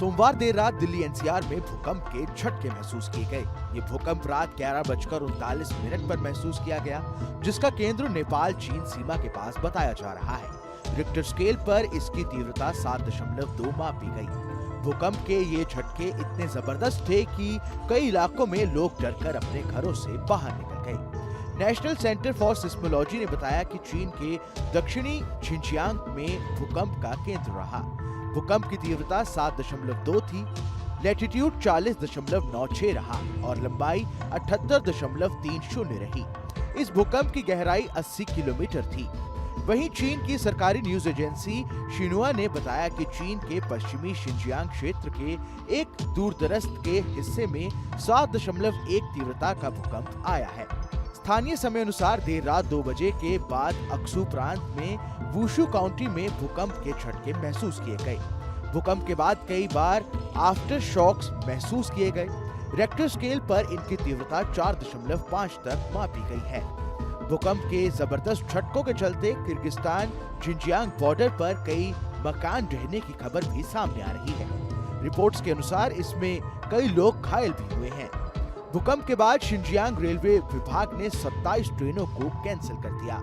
सोमवार देर रात दिल्ली एनसीआर में भूकंप के झटके महसूस किए गए। ये भूकंप रात 11:39 पर महसूस किया गया, जिसका केंद्र नेपाल चीन सीमा के पास बताया जा रहा है। रिक्टर स्केल पर इसकी तीव्रता 7.2 मापी गई। भूकंप के ये झटके इतने जबरदस्त थे कि कई इलाकों में लोग डरकर अपने घरों से बाहर निकल गए। नेशनल सेंटर फॉर सिस्मोलॉजी ने बताया कि चीन के दक्षिणी झिंजियांग में भूकंप का केंद्र रहा। भूकंप की तीव्रता 7.2 थी, लैटिट्यूड 40.96 रहा और लंबाई 78.30 रही। इस भूकंप की गहराई 80 किलोमीटर थी। वहीं चीन की सरकारी न्यूज एजेंसी शिन्हुआ ने बताया कि चीन के पश्चिमी शिनजियांग क्षेत्र के एक दूरदराज के हिस्से में 7.1 तीव्रता का भूकंप आया है। स्थानीय समय अनुसार देर रात 2 बजे के बाद अक्सू प्रांत में वुशु काउंटी में भूकंप के झटके महसूस किए गए। भूकंप के बाद कई बार आफ्टर शॉक्स महसूस किए गए। रिक्टर स्केल पर इनकी तीव्रता 4.5 तक मापी गई है। भूकंप के जबरदस्त झटकों के चलते किर्गिस्तान झिंजियांग बॉर्डर पर कई मकान ढहने की खबर भी सामने आ रही है। रिपोर्ट्स के अनुसार इसमें कई लोग घायल भी हुए हैं। भूकंप के बाद शिनजियांग रेलवे विभाग ने 27 ट्रेनों को कैंसिल कर दिया।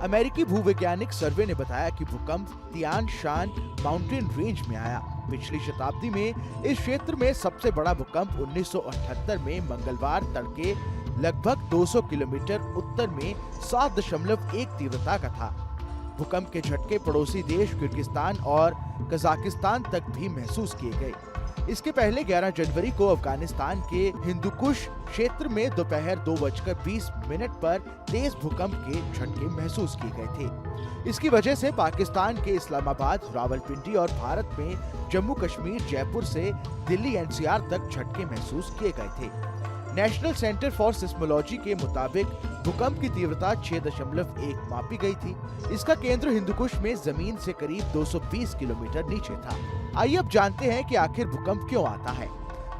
अमेरिकी भूवैज्ञानिक सर्वे ने बताया कि भूकंप तियान शान माउंटेन रेंज में आया। पिछली शताब्दी में इस क्षेत्र में सबसे बड़ा भूकंप 1978 में मंगलवार तड़के लगभग 200 किलोमीटर उत्तर में 7.1 तीव्रता का था। भूकंप के झटके पड़ोसी देश किर्गिस्तान और कजाकिस्तान तक भी महसूस किए गए। इसके पहले 11 जनवरी को अफगानिस्तान के हिंदुकुश क्षेत्र में दोपहर 2:20 पर तेज भूकंप के झटके महसूस किए गए थे। इसकी वजह से पाकिस्तान के इस्लामाबाद, रावलपिंडी और भारत में जम्मू कश्मीर, जयपुर से दिल्ली एनसीआर तक झटके महसूस किए गए थे। नेशनल सेंटर फॉर सिस्मोलॉजी के मुताबिक भूकंप की तीव्रता 6.1 मापी गई थी। इसका केंद्र हिंदुकुश में जमीन से करीब 220 किलोमीटर नीचे था। आइए अब जानते हैं कि आखिर भूकंप क्यों आता है।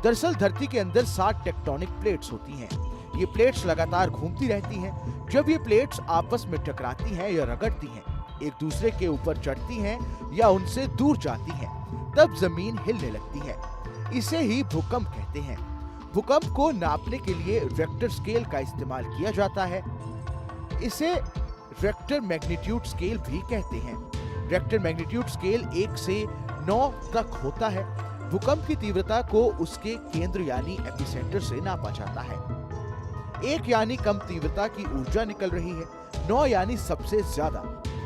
दरअसल धरती के अंदर 7 टेक्टोनिक प्लेट्स होती हैं। ये प्लेट्स लगातार घूमती रहती हैं। जब ये प्लेट्स आपस में टकराती हैं या रगड़ती हैं, एक दूसरे के ऊपर चढ़ती हैं या उनसे दूर जाती हैं, तब जमीन हिलने लगती है। इसे ही भूकंप कहते हैं। भूकंप को नापने के लिए रिक्टर स्केल का इस्तेमाल किया जाता है। इसे रिक्टर मैग्नीट्यूड स्केल भी कहते हैं। रिक्टर मैग्नीट्यूड स्केल 1 से 9 तक होता है। भूकंप की तीव्रता को उसके केंद्र यानी एपिसेंटर से नापा जाता है। 1 यानी कम तीव्रता की ऊर्जा निकल रही है। 9 यानी सबसे ज्यादा,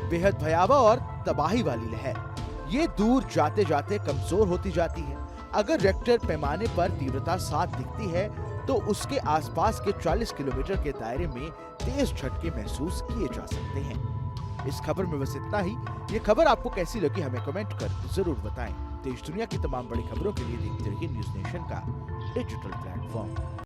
बेहद भयावह और तबाही वाली लहर। ये दूर जाते जाते कमजोर होती जाती है। अगर रिक्टर पैमाने पर तीव्रता 7 दिखती है तो उसके आसपास के 40 किलोमीटर के दायरे में तेज झटके महसूस किए जा सकते हैं। इस खबर में बस इतना ही। ये खबर आपको कैसी लगी हमें कमेंट कर जरूर बताएं। देश दुनिया की तमाम बड़ी खबरों के लिए देखते रहिए न्यूज़ नेशन का डिजिटल प्लेटफॉर्म।